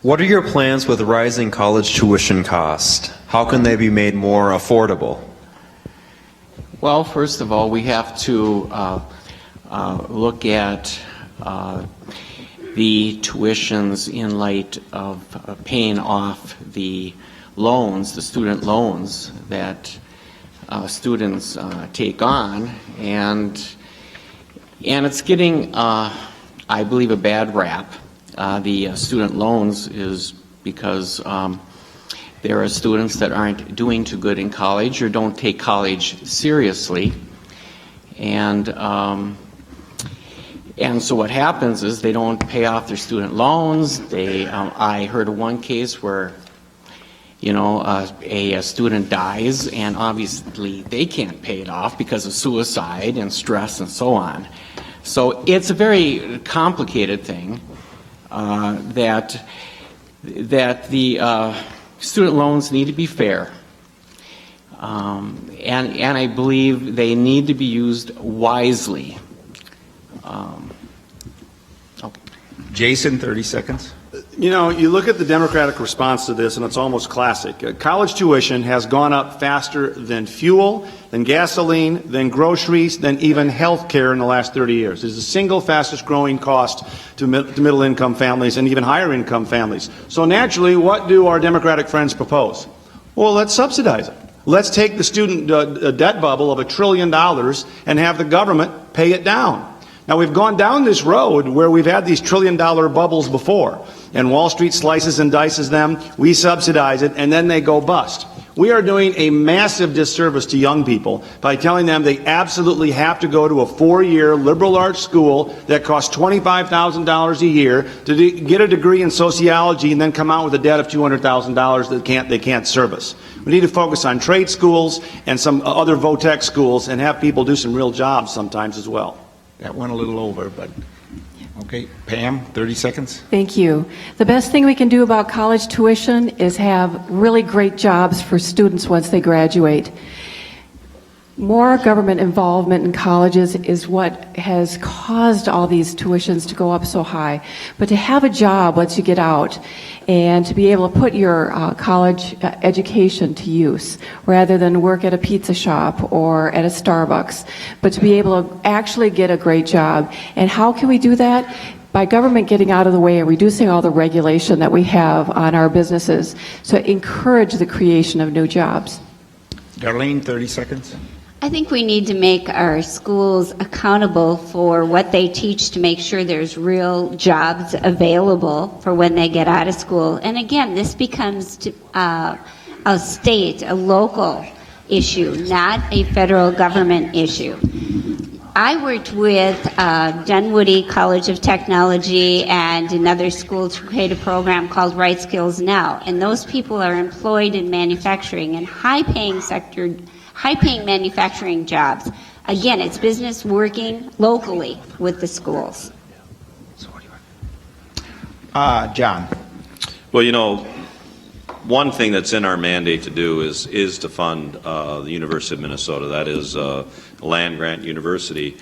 What are your plans with rising college tuition costs? How can they be made more affordable? Well, first of all, we have to look at the tuitions in light of paying off the loans, the student loans that students take on, and it's getting, I believe, a bad rap. The student loans is because there are students that aren't doing too good in college or don't take college seriously, and so what happens is they don't pay off their student loans. They, I heard of one case where, you know, a student dies, and obviously they can't pay it off because of suicide and stress and so on. So it's a very complicated thing that the student loans need to be fair, and I believe they need to be used wisely. Okay. Jason, 30 seconds. You know, you look at the Democratic response to this, and it's almost classic. College tuition has gone up faster than fuel, than gasoline, than groceries, than even health care in the last 30 years. It's the single fastest growing cost to middle-income families and even higher-income families. So naturally, what do our Democratic friends propose? Well, let's subsidize it. Let's take the student debt bubble of $1 trillion and have the government pay it down. Now, we've gone down this road where we've had these $1 trillion bubbles before, and Wall Street slices and dices them, we subsidize it, and then they go bust. We are doing a massive disservice to young people by telling them they absolutely have to go to a 4-year liberal arts school that costs $25,000 a year to get a degree in sociology and then come out with a debt of $200,000 that they can't service. We need to focus on trade schools and some other VOTEC schools and have people do some real jobs sometimes as well. That went a little over, but okay. Pam, 30 seconds. Thank you. The best thing we can do about college tuition is have really great jobs for students once they graduate. More government involvement in colleges is what has caused all these tuitions to go up so high. But to have a job once you get out and to be able to put your college education to use rather than work at a pizza shop or at a Starbucks, but to be able to actually get a great job. And how can we do that? By government getting out of the way and reducing all the regulation that we have on our businesses, so encourage the creation of new jobs. Darlene, 30 seconds. I think we need to make our schools accountable for what they teach to make sure there's real jobs available for when they get out of school. And again, this becomes a state, a local issue, not a federal government issue. I worked with Dunwoody College of Technology and another school to create a program called Right Skills Now. And those people are employed in manufacturing and high-paying manufacturing jobs. Again, it's business working locally with the schools. John. Well, you know, one thing that's in our mandate to do is to fund the University of Minnesota. That is a land-grant university.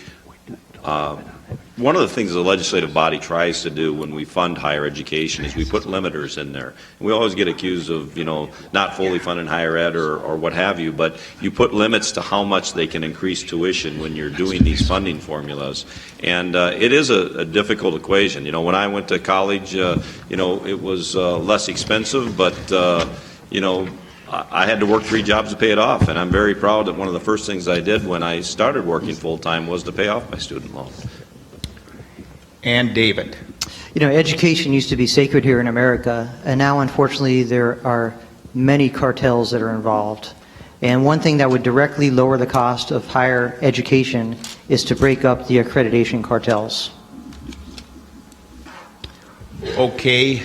One of the things the legislative body tries to do when we fund higher education is we put limiters in there. And we always get accused of, you know, not fully funding higher ed or what have you, but you put limits to how much they can increase tuition when you're doing these funding formulas. And it is a difficult equation. You know, when I went to college, you know, it was less expensive, but, you know, I had to work 3 jobs to pay it off. And I'm very proud that one of the first things I did when I started working full-time was to pay off my student loan. And David. You know, education used to be sacred here in America, and now unfortunately there are many cartels that are involved. And one thing that would directly lower the cost of higher education is to break up the accreditation cartels. Okay.